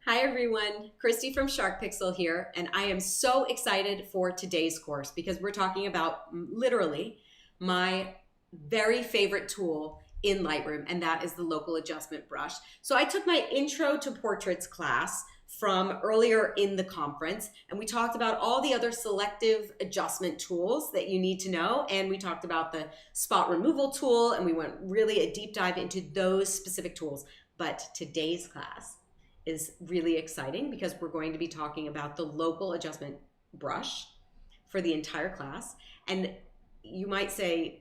Hi everyone, Christy from Sherk here, and I am so excited for today's course because we're talking about literally my very favorite tool in Lightroom, and that is the local adjustment brush. So I took my intro to portraits class from earlier in the conference, and we talked about all the other selective adjustment tools that you need to know, and we talked about the spot removal tool, and we went really a deep dive into those specific tools. But today's class is really exciting because we're going to be talking about the local adjustment brush for the entire class. And you might say,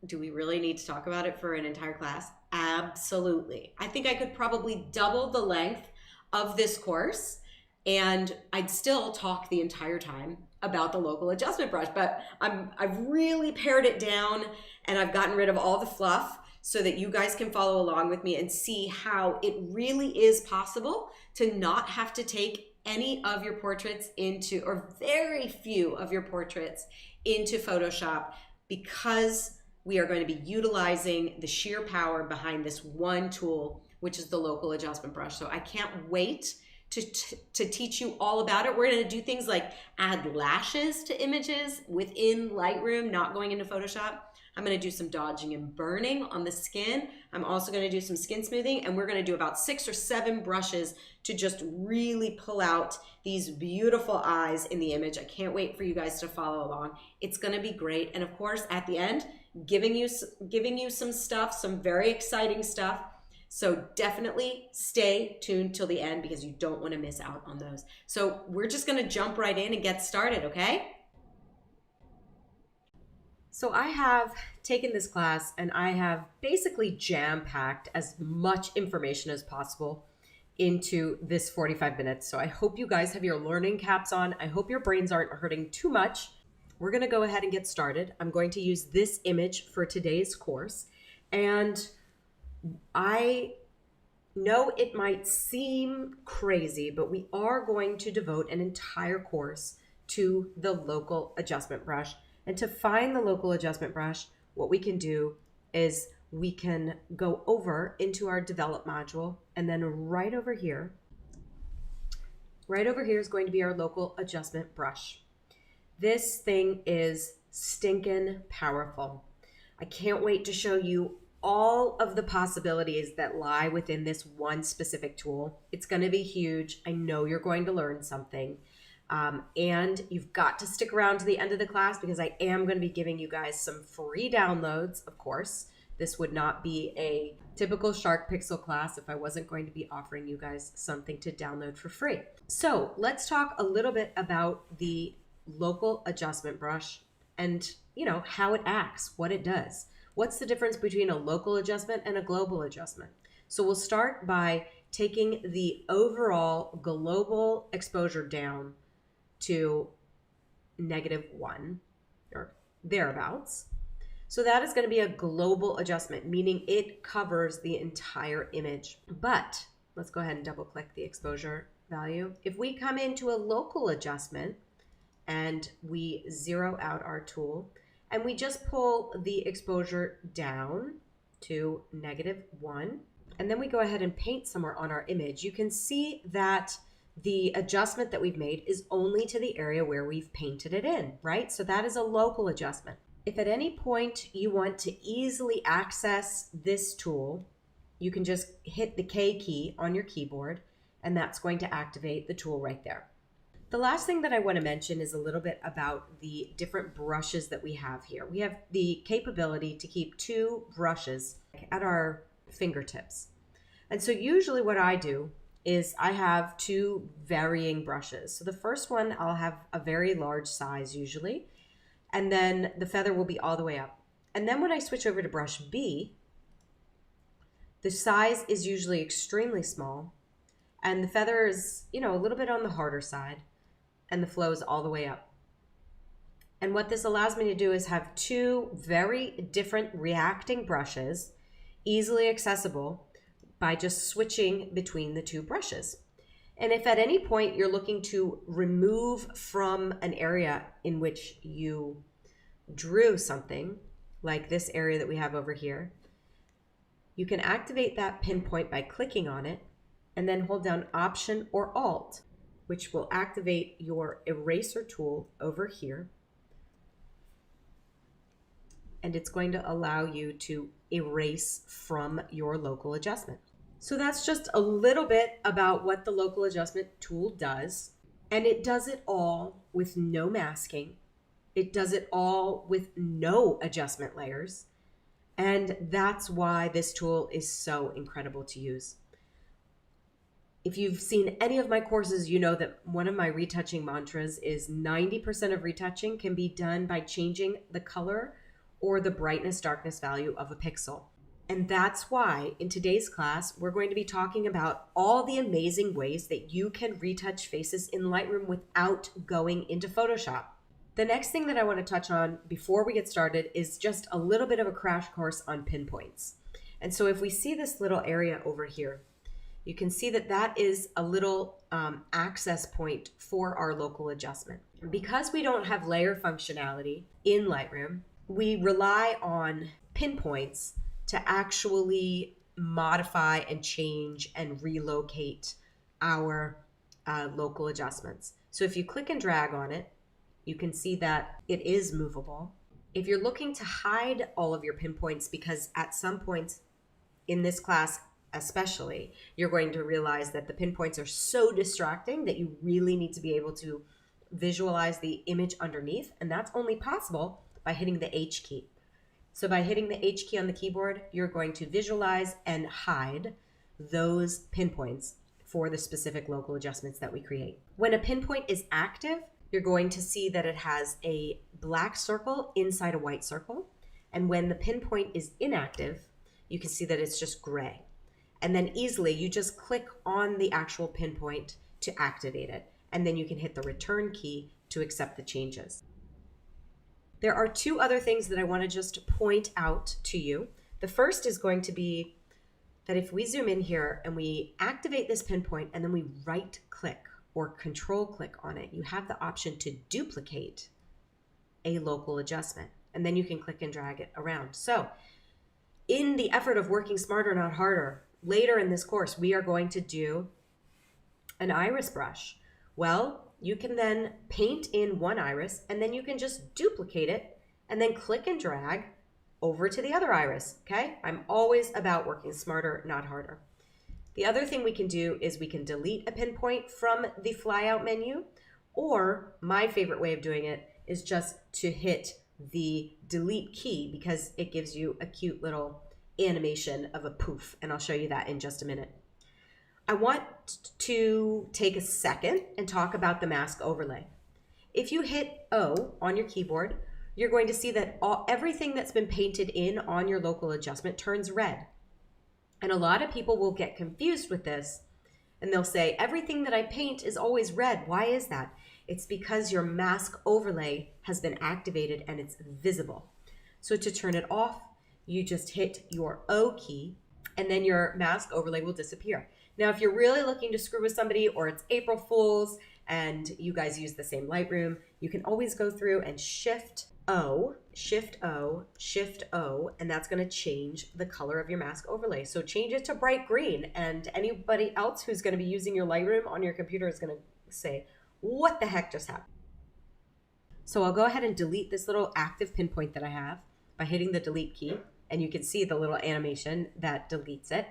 do we really need to talk about it for an entire class? Absolutely. I think I could probably double the length of this course and I'd still talk the entire time about the local adjustment brush, but I've really pared it down and I've gotten rid of all the fluff so that you guys can follow along with me and see how it really is possible to not have to take any of your portraits into, or very few of your portraits into Photoshop, because we are going to be utilizing the sheer power behind this one tool, which is the local adjustment brush. So I can't wait to teach you all about it. We're going to do things like add lashes to images within Lightroom, not going into Photoshop. I'm going to do some dodging and burning on the skin. I'm also going to do some skin smoothing, and we're going to do about 6 or 7 brushes to just really pull out these beautiful eyes in the image. I can't wait for you guys to follow along. It's going to be great. And of course, at the end, giving you some stuff, some very exciting stuff. So definitely stay tuned till the end because you don't want to miss out on those. So we're just going to jump right in and get started, okay? So I have taken this class and I have basically jam-packed as much information as possible into this 45 minutes. So I hope you guys have your learning caps on. I hope your brains aren't hurting too much. We're going to go ahead and get started. I'm going to use this image for today's course. And I know it might seem crazy, but we are going to devote an entire course to the local adjustment brush. And to find the local adjustment brush, what we can do is we can go over into our develop module, and then right over here is going to be our local adjustment brush. This thing is stinking powerful. I can't wait to show you all of the possibilities that lie within this one specific tool. It's going to be huge. I know you're going to learn something. And you've got to stick around to the end of the class because I am going to be giving you guys some free downloads, of course. This would not be a typical Sherk Pixel class if I wasn't going to be offering you guys something to download for free. So let's talk a little bit about the local adjustment brush and, how it acts, what it does. What's the difference between a local adjustment and a global adjustment? So we'll start by taking the overall global exposure down to -1 or thereabouts. So that is going to be a global adjustment, meaning it covers the entire image. But let's go ahead and double click the exposure value. If we come into a local adjustment and we zero out our tool and we just pull the exposure down to -1, and then we go ahead and paint somewhere on our image, you can see that the adjustment that we've made is only to the area where we've painted it in, right? So that is a local adjustment. If at any point you want to easily access this tool, you can just hit the K key on your keyboard, and that's going to activate the tool right there. The last thing that I want to mention is a little bit about the different brushes that we have here. We have the capability to keep 2 brushes at our fingertips. And so usually what I do is I have 2 varying brushes. So the first one, I'll have a very large size usually, and then the feather will be all the way up. And then when I switch over to brush B, the size is usually extremely small, and the feather is, a little bit on the harder side, and the flow is all the way up. And what this allows me to do is have 2 very different reacting brushes, easily accessible, by just switching between the 2 brushes. And if at any point you're looking to remove from an area in which you drew something, like this area that we have over here, you can activate that pinpoint by clicking on it, and then hold down Option or Alt, which will activate your eraser tool over here. And it's going to allow you to erase from your local adjustment. So that's just a little bit about what the local adjustment tool does. And it does it all with no masking. It does it all with no adjustment layers. And that's why this tool is so incredible to use. If you've seen any of my courses, you know that one of my retouching mantras is 90% of retouching can be done by changing the color or the brightness darkness value of a pixel. And that's why in today's class, we're going to be talking about all the amazing ways that you can retouch faces in Lightroom without going into Photoshop. The next thing that I want to touch on before we get started is just a little bit of a crash course on pinpoints. And so if we see this little area over here, you can see that that is a little access point for our local adjustment. Because we don't have layer functionality in Lightroom, we rely on pinpoints to actually modify and change and relocate our local adjustments. So if you click and drag on it, you can see that it is movable. If you're looking to hide all of your pinpoints, because at some points in this class especially, you're going to realize that the pinpoints are so distracting that you really need to be able to visualize the image underneath, and that's only possible by hitting the H key. So by hitting the H key on the keyboard, you're going to visualize and hide those pinpoints for the specific local adjustments that we create. When a pinpoint is active, you're going to see that it has a black circle inside a white circle. And when the pinpoint is inactive, you can see that it's just gray. And then easily you just click on the actual pinpoint to activate it. And then you can hit the return key to accept the changes. There are two other things that I want to just point out to you. The first is going to be that if we zoom in here and we activate this pinpoint and then we right click or control click on it, you have the option to duplicate a local adjustment. And then you can click and drag it around. So in the effort of working smarter, not harder, later in this course, we are going to do an iris brush. Well, you can then paint in one iris and then you can just duplicate it and then click and drag over to the other iris, okay? I'm always about working smarter, not harder. The other thing we can do is we can delete a pinpoint from the flyout menu, or my favorite way of doing it is just to hit the delete key because it gives you a cute little animation of a poof, and I'll show you that in just a minute. I want to take a second and talk about the mask overlay. If you hit O on your keyboard, you're going to see that everything that's been painted in on your local adjustment turns red. And a lot of people will get confused with this and they'll say, everything that I paint is always red. Why is that? It's because your mask overlay has been activated and it's visible. So to turn it off, you just hit your O key and then your mask overlay will disappear. Now, if you're really looking to screw with somebody or it's April Fool's and you guys use the same Lightroom, you can always go through and Shift O, Shift O, Shift O, and that's going to change the color of your mask overlay. So change it to bright green, and anybody else who's going to be using your Lightroom on your computer is going to say, what the heck just happened? So I'll go ahead and delete this little active pinpoint that I have by hitting the delete key, and you can see the little animation that deletes it.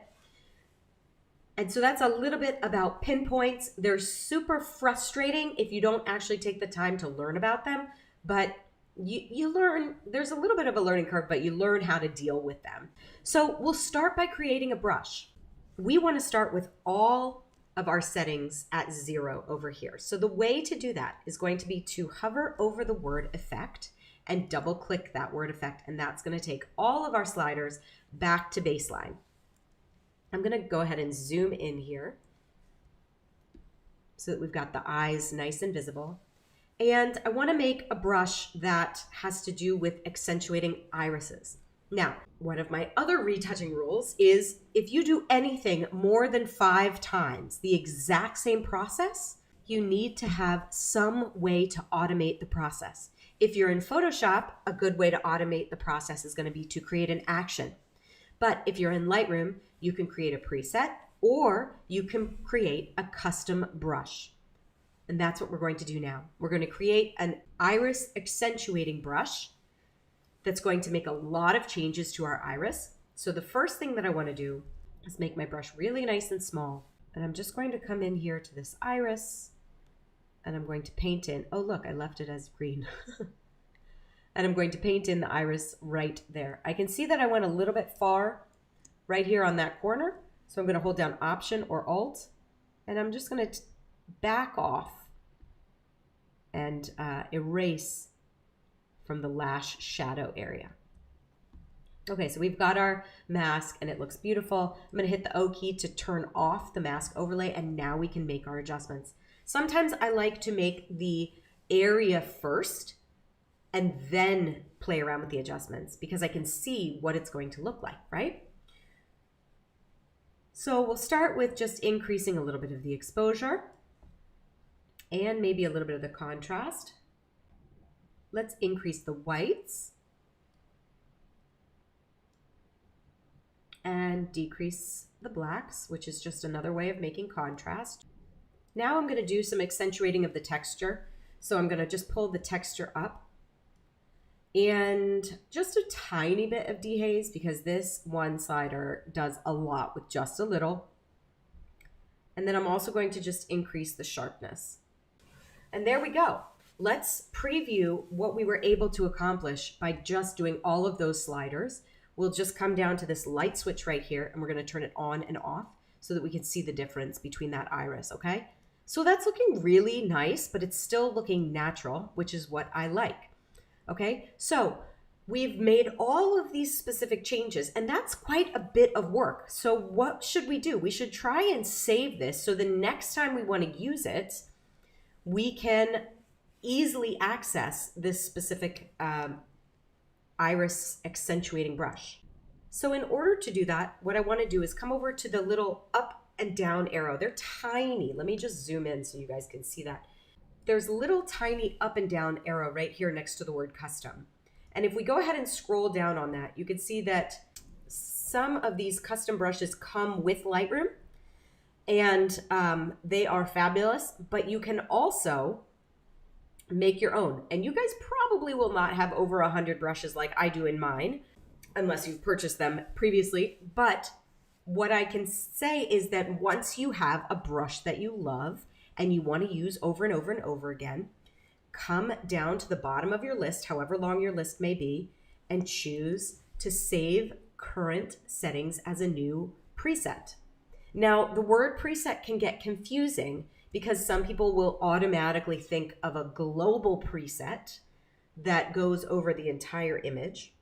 And so that's a little bit about pinpoints. They're super frustrating if you don't actually take the time to learn about them, but you learn, there's a little bit of a learning curve, but you learn how to deal with them. So we'll start by creating a brush. We want to start with all of our settings at 0 over here. So the way to do that is going to be to hover over the word effect and double click that word effect, and that's going to take all of our sliders back to baseline. I'm going to go ahead and zoom in here so that we've got the eyes nice and visible. And I want to make a brush that has to do with accentuating irises. Now, one of my other retouching rules is if you do anything more than 5 times the exact same process, you need to have some way to automate the process. If you're in Photoshop, a good way to automate the process is going to be to create an action. But if you're in Lightroom, you can create a preset, or you can create a custom brush. And that's what we're going to do now. We're going to create an iris accentuating brush that's going to make a lot of changes to our iris. So the first thing that I want to do is make my brush really nice and small. And I'm just going to come in here to this iris and I'm going to paint in, oh look, I left it as green. And I'm going to paint in the iris right there. I can see that I went a little bit far right here on that corner. So I'm going to hold down Option or Alt, and I'm just going to back off and erase from the lash shadow area. Okay, so we've got our mask and it looks beautiful. I'm going to hit the O key to turn off the mask overlay, and now we can make our adjustments. Sometimes I like to make the area first and then play around with the adjustments because I can see what it's going to look like, right? So we'll start with just increasing a little bit of the exposure and maybe a little bit of the contrast. Let's increase the whites and decrease the blacks, which is just another way of making contrast. Now I'm going to do some accentuating of the texture. So I'm going to just pull the texture up and just a tiny bit of dehaze because this one slider does a lot with just a little. And then I'm also going to just increase the sharpness. And there we go. Let's preview what we were able to accomplish by just doing all of those sliders. We'll just come down to this light switch right here and we're going to turn it on and off so that we can see the difference between that iris, okay? So that's looking really nice, but it's still looking natural, which is what I like. Okay, so we've made all of these specific changes, and that's quite a bit of work. So what should we do? We should try and save this so the next time we want to use it, we can easily access this specific iris accentuating brush. So in order to do that, what I want to do is come over to the little up and down arrow. They're tiny. Let me just zoom in so you guys can see that. There's a little tiny up and down arrow right here next to the word custom. And if we go ahead and scroll down on that, you can see that some of these custom brushes come with Lightroom and they are fabulous, but you can also make your own. And you guys probably will not have over 100 brushes like I do in mine, unless you've purchased them previously. But what I can say is that once you have a brush that you love, and you want to use over and over and over again, come down to the bottom of your list, however long your list may be, and choose to save current settings as a new preset. Now, the word preset can get confusing because some people will automatically think of a global preset that goes over the entire image,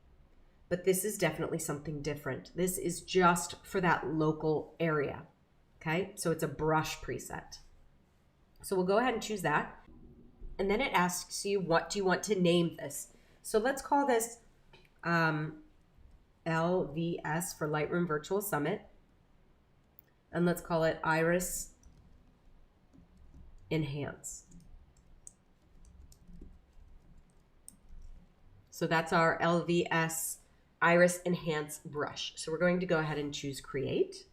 but this is definitely something different. This is just for that local area, okay? So it's a brush preset. So we'll go ahead and choose that. And then it asks you, what do you want to name this? So let's call this LVS for Lightroom Virtual Summit. And let's call it Iris Enhance. So that's our LVS Iris Enhance brush. So we're going to go ahead and choose Create.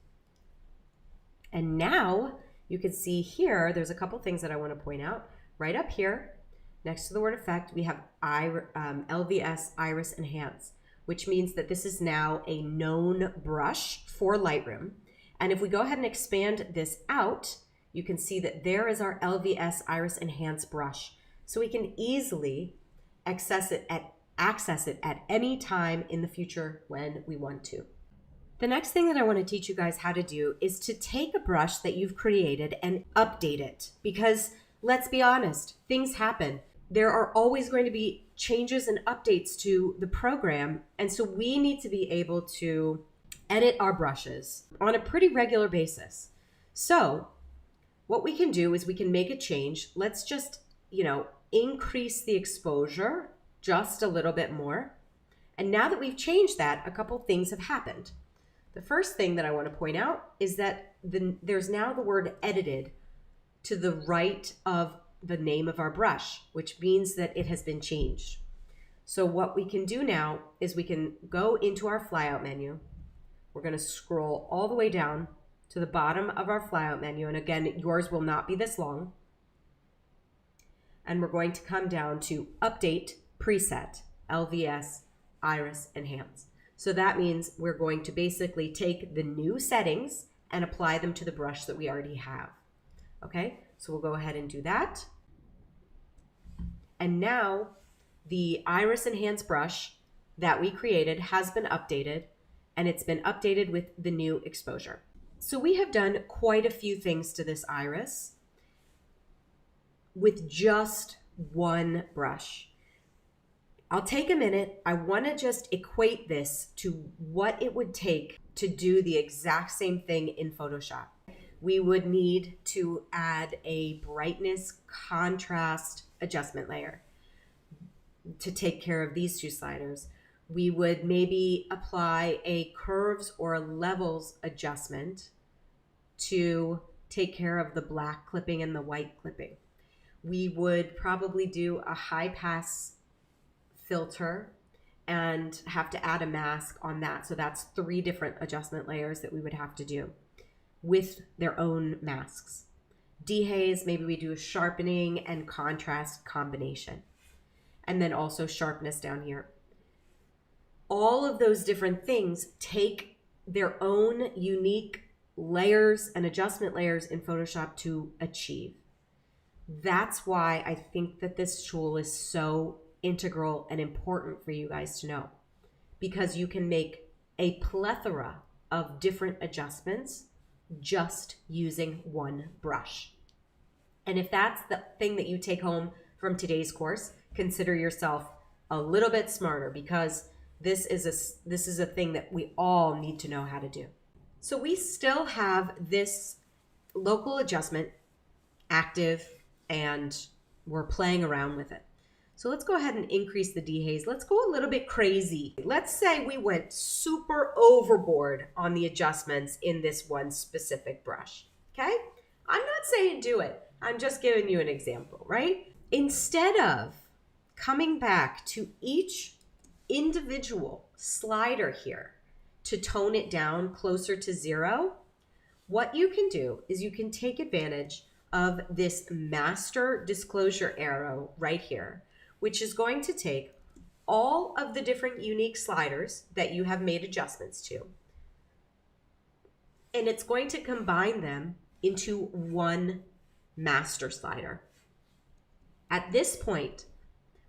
And now you can see here, there's a couple things that I want to point out. Right up here, next to the word effect, we have LVS Iris Enhance, which means that this is now a known brush for Lightroom. And if we go ahead and expand this out, you can see that there is our LVS Iris Enhance brush. So we can easily access it at any time in the future when we want to. The next thing that I want to teach you guys how to do is to take a brush that you've created and update it, because let's be honest, things happen. There are always going to be changes and updates to the program, and so we need to be able to edit our brushes on a pretty regular basis. So what we can do is we can make a change. Let's just, increase the exposure just a little bit more. And now that we've changed that, a couple things have happened. The first thing that I want to point out is that there's now the word edited to the right of the name of our brush, which means that it has been changed. So what we can do now is we can go into our flyout menu. We're going to scroll all the way down to the bottom of our flyout menu. And again, yours will not be this long. And we're going to come down to Update Preset, LVS, Iris Enhance. So that means we're going to basically take the new settings and apply them to the brush that we already have. Okay, so we'll go ahead and do that. And now the Iris Enhance brush that we created has been updated, and it's been updated with the new exposure. So we have done quite a few things to this iris with just one brush. I'll take a minute. I want to just equate this to what it would take to do the exact same thing in Photoshop. We would need to add a brightness contrast adjustment layer to take care of these two sliders. We would maybe apply a curves or levels adjustment to take care of the black clipping and the white clipping. We would probably do a high pass filter and have to add a mask on that. So that's 3 different adjustment layers that we would have to do with their own masks. Dehaze, maybe we do a sharpening and contrast combination. And then also sharpness down here. All of those different things take their own unique layers and adjustment layers in Photoshop to achieve. That's why I think that this tool is so integral and important for you guys to know, because you can make a plethora of different adjustments just using one brush. And if that's the thing that you take home from today's course, consider yourself a little bit smarter, because this is a thing that we all need to know how to do. So we still have this local adjustment active and we're playing around with it. So let's go ahead and increase the dehaze. Let's go a little bit crazy. Let's say we went super overboard on the adjustments in this one specific brush, okay? I'm not saying do it. I'm just giving you an example, right? Instead of coming back to each individual slider here to tone it down closer to 0, what you can do is you can take advantage of this master disclosure arrow right here, which is going to take all of the different unique sliders that you have made adjustments to, and it's going to combine them into one master slider. At this point,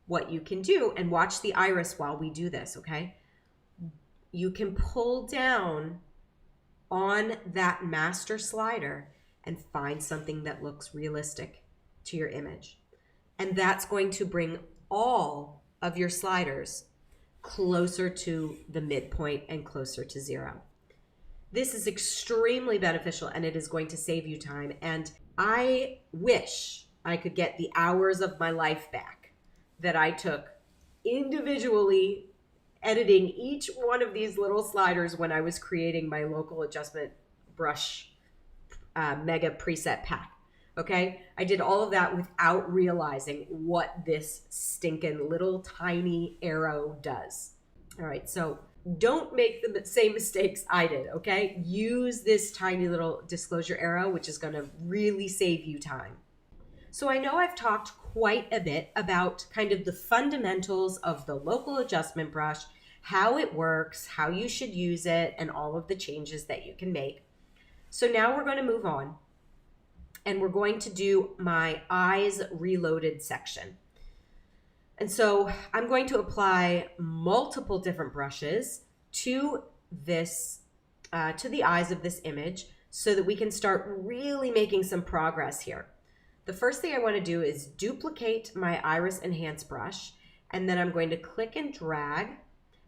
what you can do, and watch the iris while we do this, okay? You can pull down on that master slider and find something that looks realistic to your image. And that's going to bring all of your sliders closer to the midpoint and closer to 0. This is extremely beneficial, and it is going to save you time. And I wish I could get the hours of my life back that I took individually editing each one of these little sliders when I was creating my local adjustment brush mega preset pack. Okay, I did all of that without realizing what this stinking little tiny arrow does. All right, so don't make the same mistakes I did, okay? Use this tiny little disclosure arrow, which is gonna really save you time. So I know I've talked quite a bit about kind of the fundamentals of the local adjustment brush, how it works, how you should use it, and all of the changes that you can make. So now we're going to move on, and we're going to do my eyes reloaded section. And so I'm going to apply multiple different brushes to this, to the eyes of this image, so that we can start really making some progress here. The first thing I want to do is duplicate my Iris Enhance brush, and then I'm going to click and drag,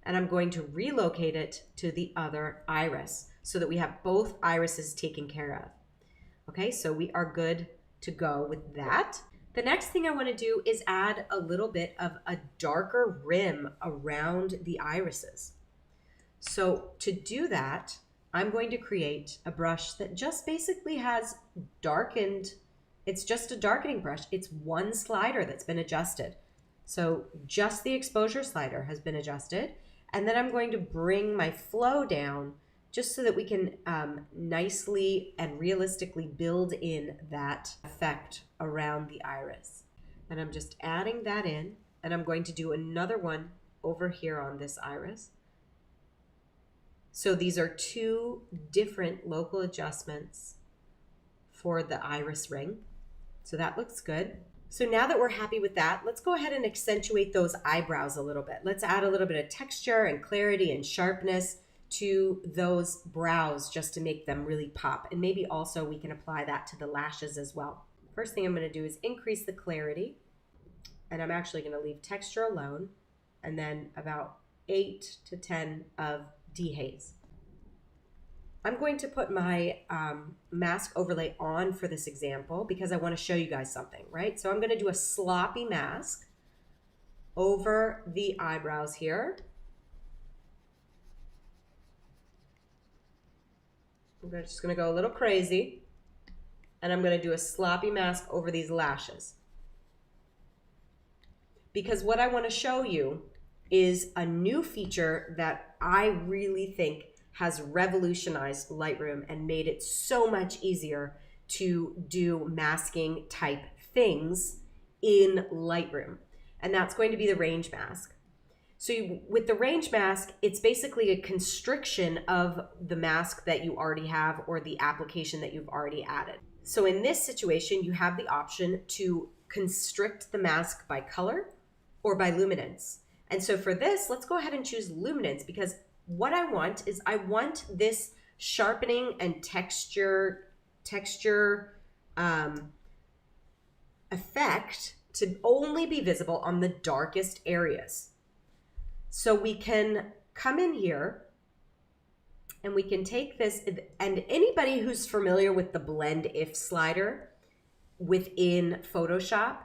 and I'm going to relocate it to the other iris so that we have both irises taken care of. Okay, so we are good to go with that. The next thing I want to do is add a little bit of a darker rim around the irises. So to do that, I'm going to create a brush that just basically has darkened. It's just a darkening brush. It's one slider that's been adjusted. So just the exposure slider has been adjusted. And then I'm going to bring my flow down just so that we can nicely and realistically build in that effect around the iris. And I'm just adding that in, and I'm going to do another one over here on this iris. So these are two different local adjustments for the iris ring. So that looks good. So now that we're happy with that, let's go ahead and accentuate those eyebrows a little bit. Let's add a little bit of texture and clarity and sharpness to those brows just to make them really pop. And maybe also we can apply that to the lashes as well. First thing I'm going to do is increase the clarity, and I'm actually going to leave texture alone, and then about 8 to 10 of dehaze. I'm going to put my mask overlay on for this example because I want to show you guys something, right? So I'm going to do a sloppy mask over the eyebrows here. I'm just going to go a little crazy, and I'm going to do a sloppy mask over these lashes. Because what I want to show you is a new feature that I really think has revolutionized Lightroom and made it so much easier to do masking type things in Lightroom. And that's going to be the range mask. So with the range mask, it's basically a constriction of the mask that you already have or the application that you've already added. So in this situation, you have the option to constrict the mask by color or by luminance. And so for this, let's go ahead and choose luminance, because what I want is I want this sharpening and texture effect to only be visible on the darkest areas. So we can come in here and we can take this, and anybody who's familiar with the blend if slider within Photoshop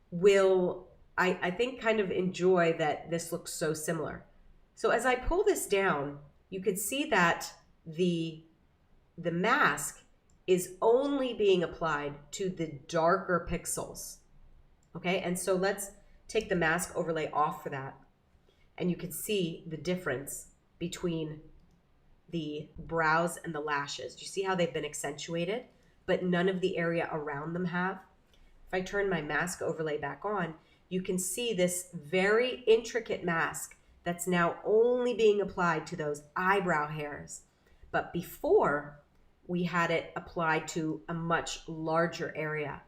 will, I think, kind of enjoy that this looks so similar. So as I pull this down, you could see that the mask is only being applied to the darker pixels. Okay, and so let's take the mask overlay off for that. And you can see the difference between the brows and the lashes. Do you see how they've been accentuated, but none of the area around them have? If I turn my mask overlay back on, you can see this very intricate mask that's now only being applied to those eyebrow hairs. But before, we had it applied to a much larger area.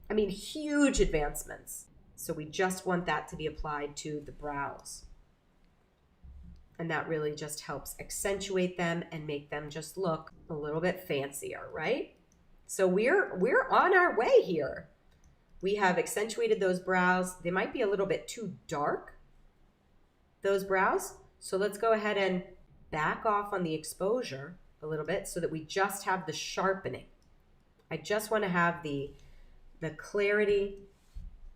I mean, huge advancements. So we just want that to be applied to the brows. And that really just helps accentuate them and make them just look a little bit fancier, right? So we're on our way here. We have accentuated those brows. They might be a little bit too dark, those brows. So let's go ahead and back off on the exposure a little bit so that we just have the sharpening. I just want to have the clarity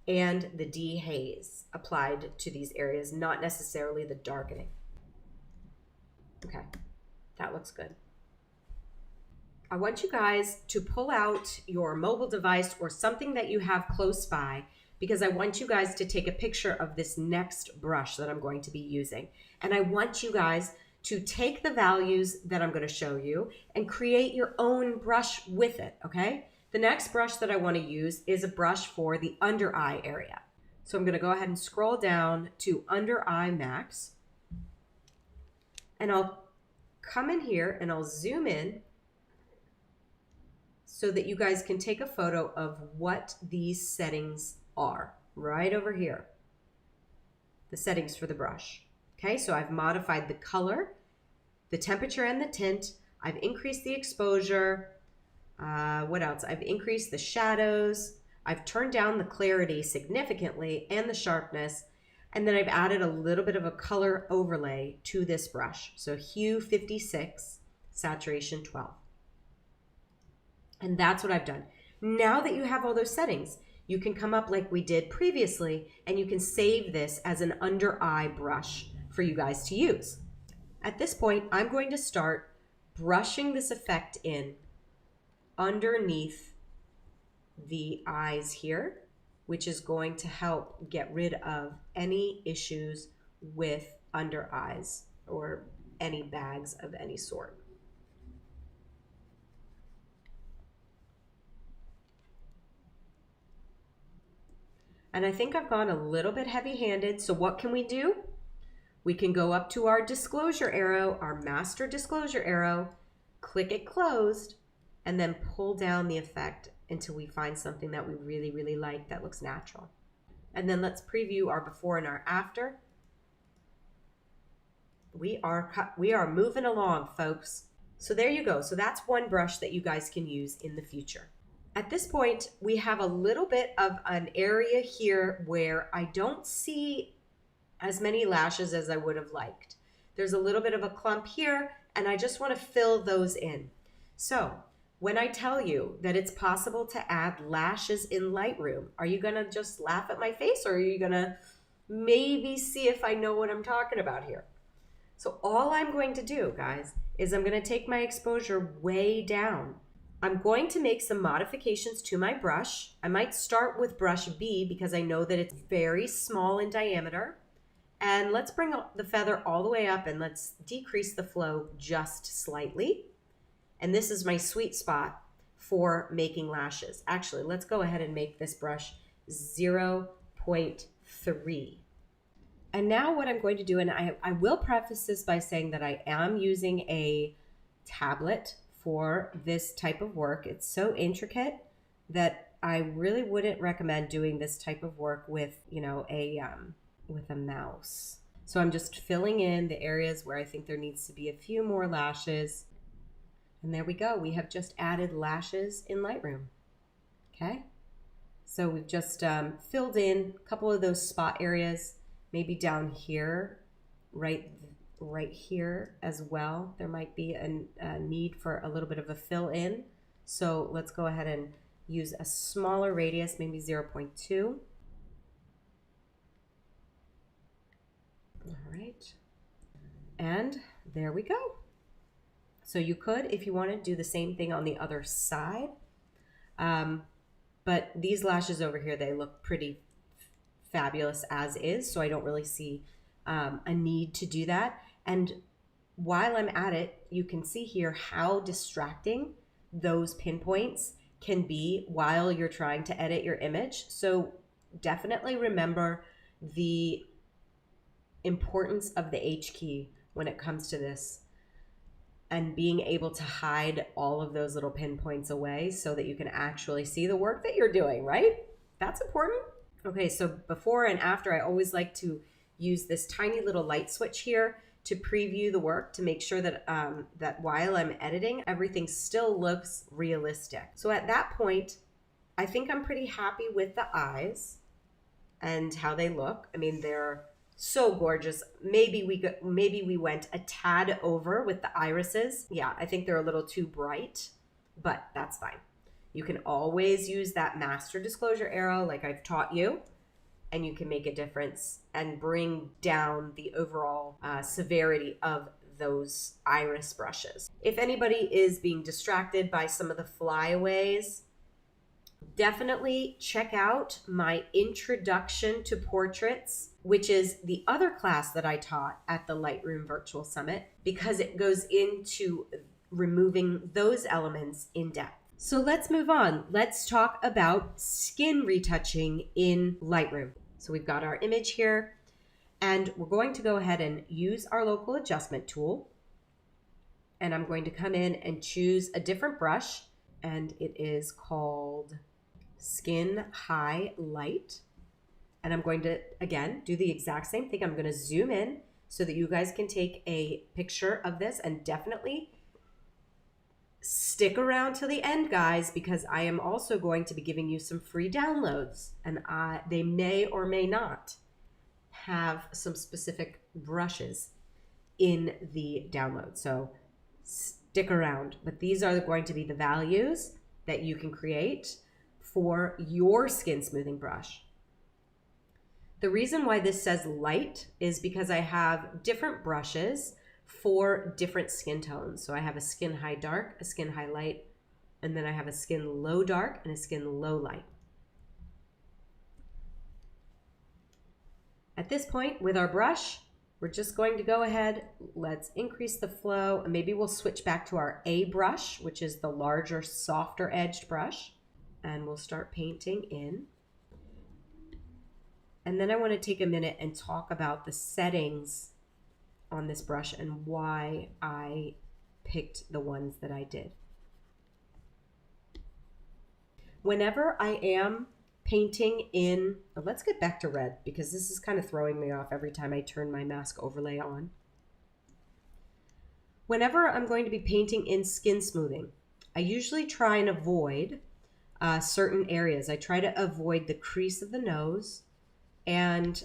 and the dehaze applied to these areas, not necessarily the darkening. Okay, that looks good. I want you guys to pull out your mobile device or something that you have close by, because I want you guys to take a picture of this next brush that I'm going to be using. And I want you guys to take the values that I'm going to show you and create your own brush with it, okay? The next brush that I want to use is a brush for the under eye area. So I'm going to go ahead and scroll down to under eye max. And I'll come in here and I'll zoom in so that you guys can take a photo of what these settings are right over here. The settings for the brush. Okay, so I've modified the color, the temperature and the tint. I've increased the exposure. What else? I've increased the shadows. I've turned down the clarity significantly and the sharpness. And then I've added a little bit of a color overlay to this brush. So hue 56, saturation 12. And that's what I've done. Now that you have all those settings, you can come up like we did previously, and you can save this as an under eye brush for you guys to use. At this point, I'm going to start brushing this effect in underneath the eyes here, which is going to help get rid of any issues with under eyes or any bags of any sort. And I think I've gone a little bit heavy-handed, so what can we do? We can go up to our disclosure arrow, our master disclosure arrow, click it closed, and then pull down the effect until we find something that we really, really like that looks natural. And then let's preview our before and our after. We are moving along, folks. So there you go. So that's one brush that you guys can use in the future. At this point, we have a little bit of an area here where I don't see as many lashes as I would have liked. There's a little bit of a clump here, and I just want to fill those in. So when I tell you that it's possible to add lashes in Lightroom, are you going to just laugh at my face, or are you going to maybe see if I know what I'm talking about here? So all I'm going to do, guys, is I'm going to take my exposure way down. I'm going to make some modifications to my brush. I might start with brush B because I know that it's very small in diameter. And let's bring the feather all the way up and let's decrease the flow just slightly. And this is my sweet spot for making lashes. Actually, let's go ahead and make this brush 0.3. And now what I'm going to do, and I will preface this by saying that I am using a tablet for this type of work. It's so intricate that I really wouldn't recommend doing this type of work with, you know, with a mouse. So I'm just filling in the areas where I think there needs to be a few more lashes. And there we go. We have just added lashes in Lightroom. Okay. So we've just filled in a couple of those spot areas, maybe down here, right here as well. There might be a need for a little bit of a fill in. So let's go ahead and use a smaller radius, maybe 0.2. All right. And there we go. So you could, if you want to, do the same thing on the other side. But these lashes over here, they look pretty fabulous as is. So I don't really see a need to do that. And while I'm at it, you can see here how distracting those pinpoints can be while you're trying to edit your image. So definitely remember the importance of the H key when it comes to this, and being able to hide all of those little pinpoints away so that you can actually see the work that you're doing, right? That's important. Okay, so before and after, I always like to use this tiny little light switch here to preview the work to make sure that that while I'm editing, everything still looks realistic. So at that point, I think I'm pretty happy with the eyes and how they look. I mean, they're so gorgeous. Maybe we went a tad over with the irises. Yeah, I think they're a little too bright, but that's fine. You can always use that master disclosure arrow like I've taught you, and you can make a difference and bring down the overall severity of those iris brushes. If anybody is being distracted by some of the flyaways, definitely check out my Introduction to Portraits, which is the other class that I taught at the Lightroom Virtual Summit, because it goes into removing those elements in depth. So let's move on. Let's talk about skin retouching in Lightroom. So we've got our image here, and we're going to go ahead and use our local adjustment tool. And I'm going to come in and choose a different brush, and it is called Skin Highlight. And I'm going to, again, do the exact same thing. I'm going to zoom in so that you guys can take a picture of this, and definitely stick around till the end, guys, because I am also going to be giving you some free downloads, and they may or may not have some specific brushes in the download. So stick around. But these are going to be the values that you can create for your skin smoothing brush. The reason why this says light is because I have different brushes for different skin tones. So I have a skin high dark, a skin high light, and then I have a skin low dark and a skin low light. At this point with our brush, we're just going to go ahead, let's increase the flow, and maybe we'll switch back to our A brush, which is the larger, softer edged brush, and we'll start painting in. And then I want to take a minute and talk about the settings on this brush and why I picked the ones that I did. Whenever I am painting in, let's get back to red because this is kind of throwing me off every time I turn my mask overlay on. Whenever I'm going to be painting in skin smoothing, I usually try and avoid certain areas. I try to avoid the crease of the nose and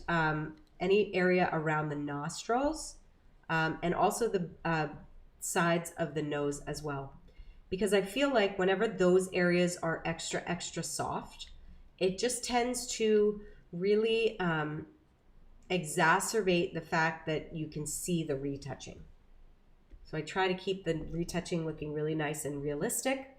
any area around the nostrils and also the sides of the nose as well. Because I feel like whenever those areas are extra, extra soft, it just tends to really exacerbate the fact that you can see the retouching. So I try to keep the retouching looking really nice and realistic.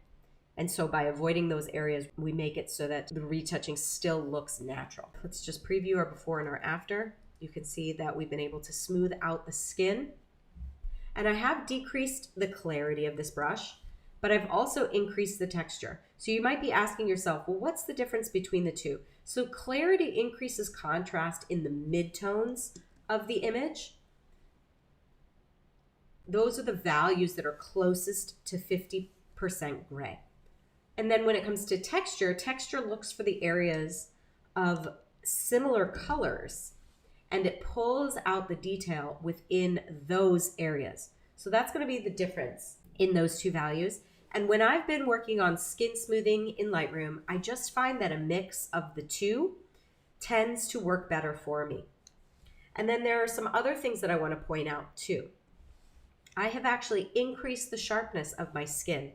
And so by avoiding those areas, we make it so that the retouching still looks natural. Let's just preview our before and our after. You can see that we've been able to smooth out the skin. And I have decreased the clarity of this brush, but I've also increased the texture. So you might be asking yourself, well, what's the difference between the two? So clarity increases contrast in the midtones of the image. Those are the values that are closest to 50% gray. And then when it comes to texture, texture looks for the areas of similar colors and it pulls out the detail within those areas. So that's going to be the difference in those two values. And when I've been working on skin smoothing in Lightroom, I just find that a mix of the two tends to work better for me. And then there are some other things that I want to point out too. I have actually increased the sharpness of my skin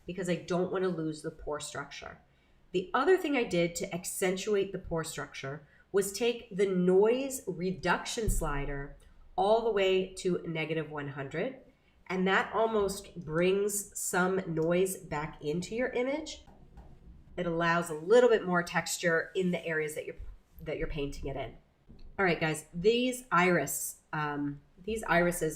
because I don't want to lose the pore structure. The other thing I did to accentuate the pore structure was take the noise reduction slider all the way to -100. And that almost brings some noise back into your image. It allows a little bit more texture in the areas that you're painting it in. All right, guys, these irises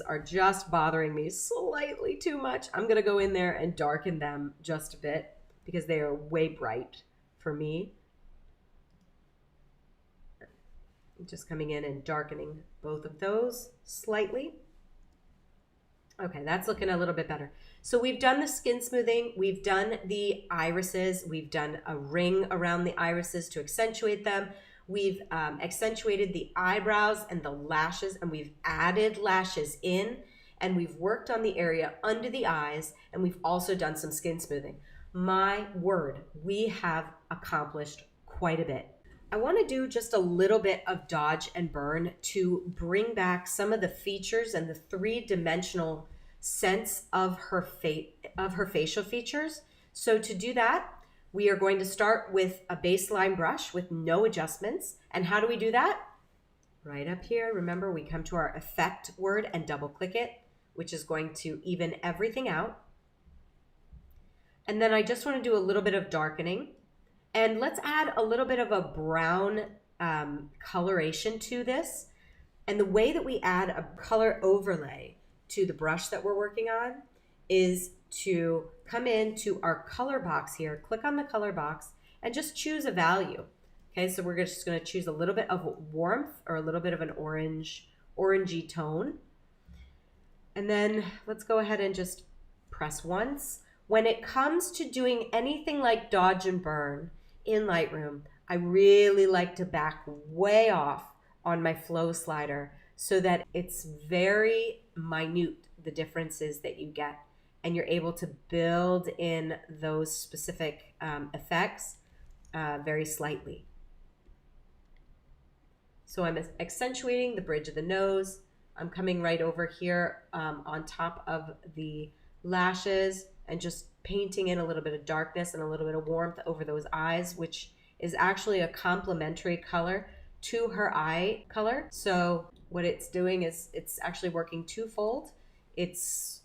are just bothering me slightly too much. I'm gonna go in there and darken them just a bit because they are way bright for me. I'm just coming in and darkening both of those slightly. Okay, that's looking a little bit better. So we've done the skin smoothing, we've done the irises, we've done a ring around the irises to accentuate them. We've accentuated the eyebrows and the lashes, and we've added lashes in, and we've worked on the area under the eyes, and we've also done some skin smoothing. My word, we have accomplished quite a bit. I want to do just a little bit of dodge and burn to bring back some of the features and the three-dimensional sense of her facial features. So to do that, we are going to start with a baseline brush with no adjustments. And how do we do that? Right up here, remember, we come to our effect word and double click it, which is going to even everything out. And then I just want to do a little bit of darkening. And let's add a little bit of a brown coloration to this. And the way that we add a color overlay to the brush that we're working on is to come into our color box here, click on the color box, and just choose a value. Okay, so we're just going to choose a little bit of warmth or a little bit of an orangey tone. And then let's go ahead and just press once. When it comes to doing anything like dodge and burn in Lightroom, I really like to back way off on my flow slider so that it's very minute, the differences that you get, and you're able to build in those specific effects very slightly. So I'm accentuating the bridge of the nose. I'm coming right over here on top of the lashes and just painting in a little bit of darkness and a little bit of warmth over those eyes, which is actually a complementary color to her eye color. So what it's doing is it's actually working twofold. It's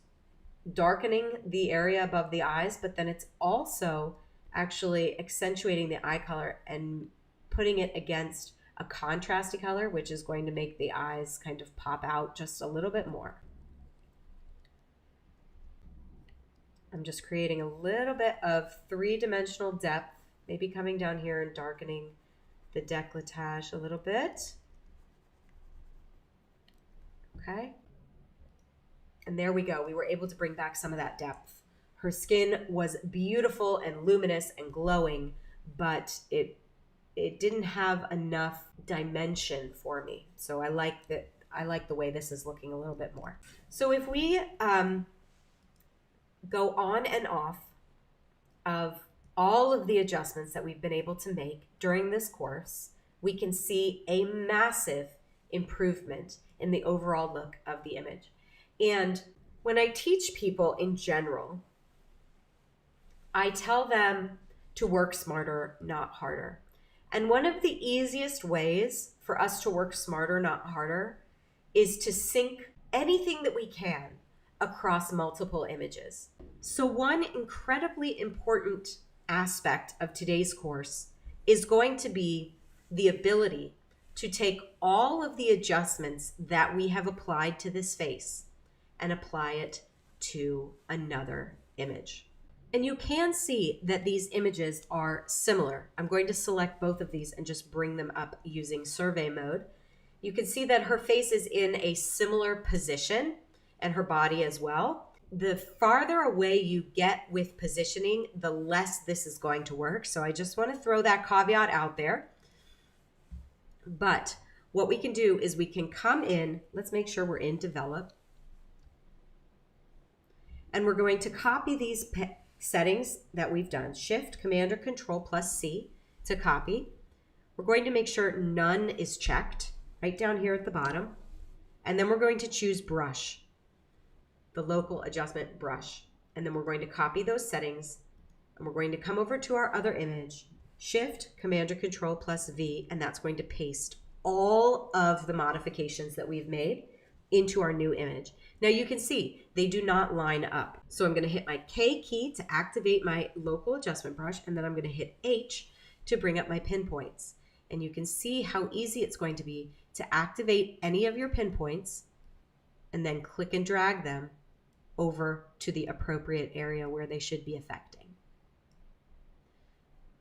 darkening the area above the eyes, but then it's also actually accentuating the eye color and putting it against a contrasty color, which is going to make the eyes kind of pop out just a little bit more. I'm just creating a little bit of three-dimensional depth, maybe coming down here and darkening the décolletage a little bit. Okay. And there we go. We were able to bring back some of that depth. Her skin was beautiful and luminous and glowing, but it didn't have enough dimension for me. So I like that. I like the way this is looking a little bit more. So if we go on and off of all of the adjustments that we've been able to make during this course, we can see a massive improvement in the overall look of the image. And when I teach people in general, I tell them to work smarter, not harder. And one of the easiest ways for us to work smarter, not harder, is to sync anything that we can across multiple images. So one incredibly important aspect of today's course is going to be the ability to take all of the adjustments that we have applied to this face and apply it to another image. And you can see that these images are similar. I'm going to select both of these and just bring them up using survey mode. You can see that her face is in a similar position and her body as well. The farther away you get with positioning, the less this is going to work. So I just want to throw that caveat out there. But what we can do is we can come in, let's make sure we're in develop. And we're going to copy these settings that we've done. Shift, Command, or Control plus C to copy. We're going to make sure none is checked right down here at the bottom. And then we're going to choose brush, the local adjustment brush. And then we're going to copy those settings and we're going to come over to our other image, Shift, Command, or Control plus V, and that's going to paste all of the modifications that we've made into our new image. Now you can see they do not line up. So I'm going to hit my K key to activate my local adjustment brush, and then I'm going to hit H to bring up my pinpoints. And you can see how easy it's going to be to activate any of your pinpoints and then click and drag them over to the appropriate area where they should be affecting.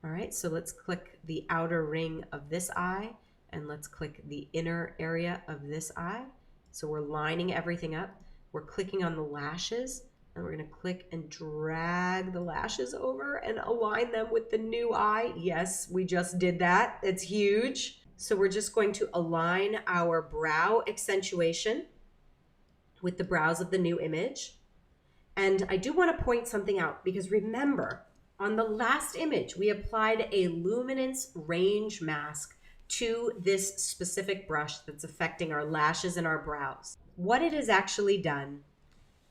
All right, so let's click the outer ring of this eye and let's click the inner area of this eye. So we're lining everything up. We're clicking on the lashes and we're going to click and drag the lashes over and align them with the new eye. Yes, we just did that. It's huge. So we're just going to align our brow accentuation with the brows of the new image. And I do want to point something out because remember, on the last image, we applied a luminance range mask to this specific brush that's affecting our lashes and our brows. What it has actually done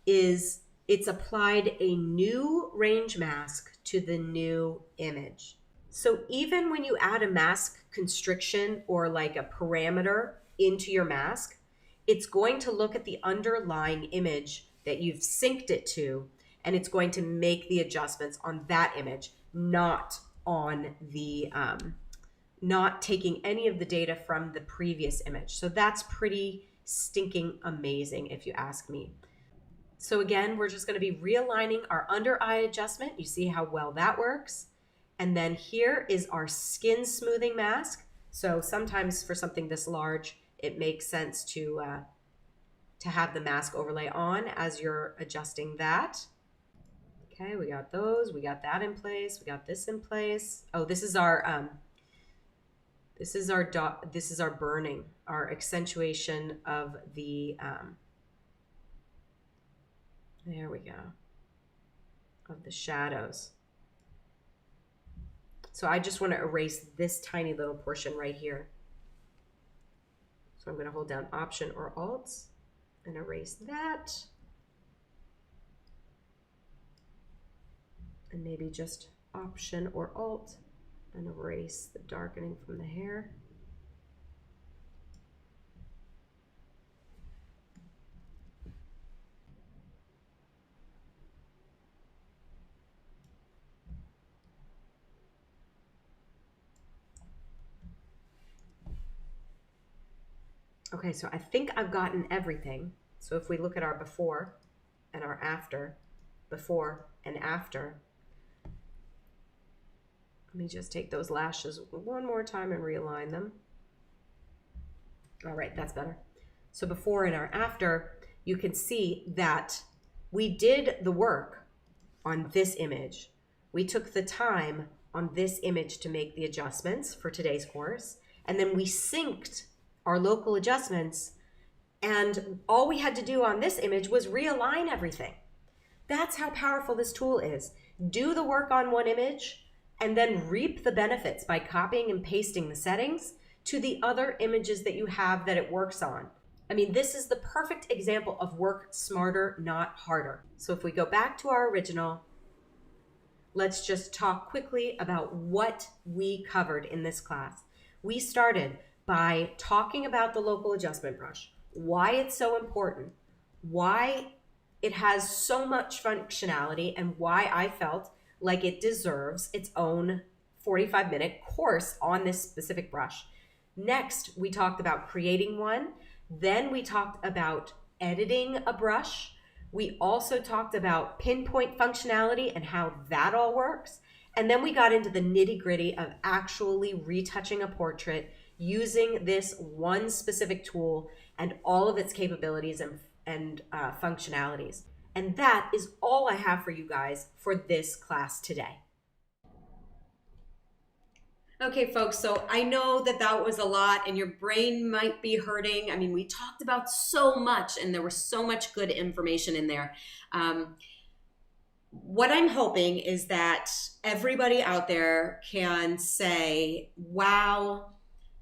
is it's applied a new range mask to the new image. So even when you add a mask constriction or like a parameter into your mask, it's going to look at the underlying image that you've synced it to, and it's going to make the adjustments on that image, not on the not taking any of the data from the previous image. So that's pretty stinking amazing if you ask me. So again, we're just going to be realigning our under eye adjustment. You see how well that works. And then here is our skin smoothing mask. So sometimes for something this large, it makes sense to have the mask overlay on as you're adjusting that. Okay, we got those. We got that in place. We got this in place. Oh, this is our burning, our accentuation of the there we go, of the shadows. So I just want to erase this tiny little portion right here. So I'm going to hold down Option or Alt and erase that. And maybe just Option or Alt and erase the darkening from the hair. Okay, so I think I've gotten everything. So if we look at our before and our after, before and after, let me just take those lashes one more time and realign them. All right, that's better. So before and our after, you can see that we did the work on this image. We took the time on this image to make the adjustments for today's course, and then we synced our local adjustments, and all we had to do on this image was realign everything. That's how powerful this tool is. Do the work on one image and then reap the benefits by copying and pasting the settings to the other images that you have that it works on. I mean, this is the perfect example of work smarter, not harder. So if we go back to our original, let's just talk quickly about what we covered in this class. We started by talking about the local adjustment brush, why it's so important, why it has so much functionality, and why I felt like it deserves its own 45-minute course on this specific brush. Next, we talked about creating one. Then we talked about editing a brush. We also talked about pinpoint functionality and how that all works. And then we got into the nitty-gritty of actually retouching a portrait using this one specific tool and all of its capabilities and functionalities. And that is all I have for you guys for this class today. Okay, folks, so I know that that was a lot and your brain might be hurting. I mean, we talked about so much and there was so much good information in there. What I'm hoping is that everybody out there can say, wow,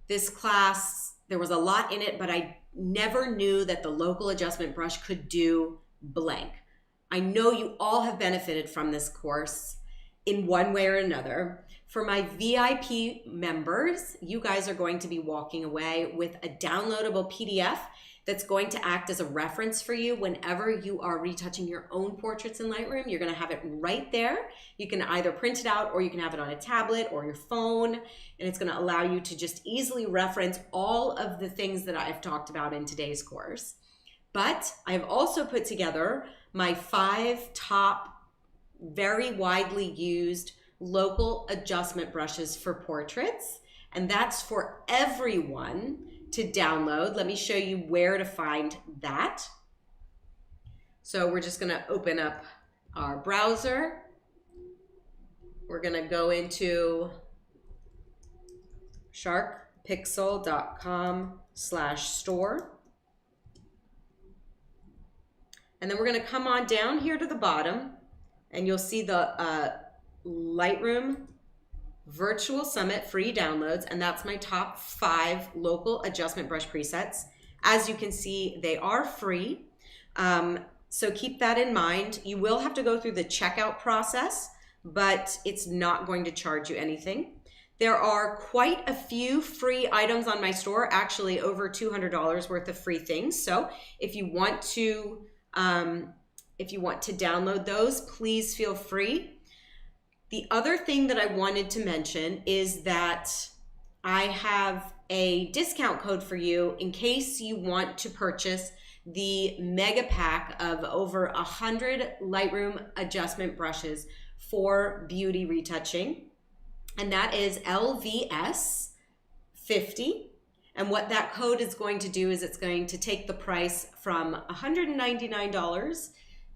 this class, there was a lot in it, but I never knew that the local adjustment brush could do blank. I know you all have benefited from this course in one way or another. For my VIP members, you guys are going to be walking away with a downloadable PDF that's going to act as a reference for you whenever you are retouching your own portraits in Lightroom. You're going to have it right there. You can either print it out or you can have it on a tablet or your phone, and it's going to allow you to just easily reference all of the things that I've talked about in today's course. But I've also put together my 5 top, very widely used local adjustment brushes for portraits, and that's for everyone to download. Let me show you where to find that. So we're just going to open up our browser. We're going to go into sharkpixel.com/store. And then we're going to come on down here to the bottom and you'll see the Lightroom Virtual Summit free downloads, and that's my top 5 local adjustment brush presets. As you can see, they are free, so keep that in mind. You will have to go through the checkout process, but it's not going to charge you anything. There are quite a few free items on my store, actually over $200 worth of free things. So if you want to download those, please feel free. The other thing that I wanted to mention is that I have a discount code for you in case you want to purchase the mega pack of over 100 Lightroom adjustment brushes for beauty retouching. And that is LVS50. And what that code is going to do is it's going to take the price from $199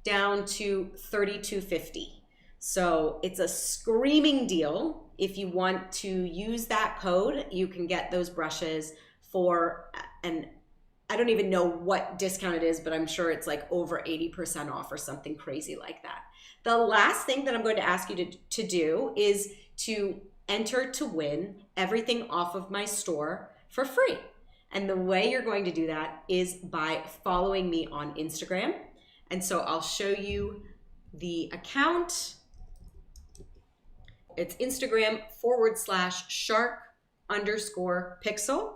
down to $32.50. So it's a screaming deal. If you want to use that code, you can get those brushes for, and I don't even know what discount it is, but I'm sure it's like over 80% off or something crazy like that. The last thing that I'm going to ask you to do is to enter to win everything off of my store for free. And the way you're going to do that is by following me on Instagram. And so I'll show you the account. It's Instagram/shark_pixel.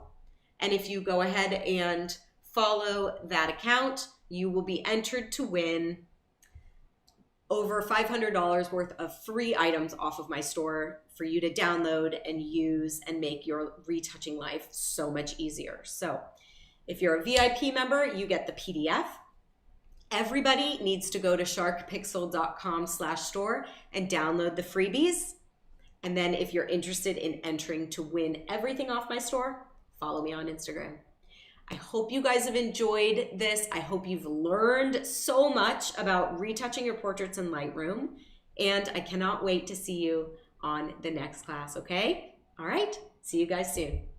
And if you go ahead and follow that account, you will be entered to win over $500 worth of free items off of my store for you to download and use and make your retouching life so much easier. So If you're a VIP member, you get the PDF. Everybody needs to go to sharkpixel.com/store and download the freebies. And then if you're interested in entering to win everything off my store, follow me on Instagram. I hope you guys have enjoyed this. I hope you've learned so much about retouching your portraits in Lightroom. And I cannot wait to see you on the next class, okay? All right, see you guys soon.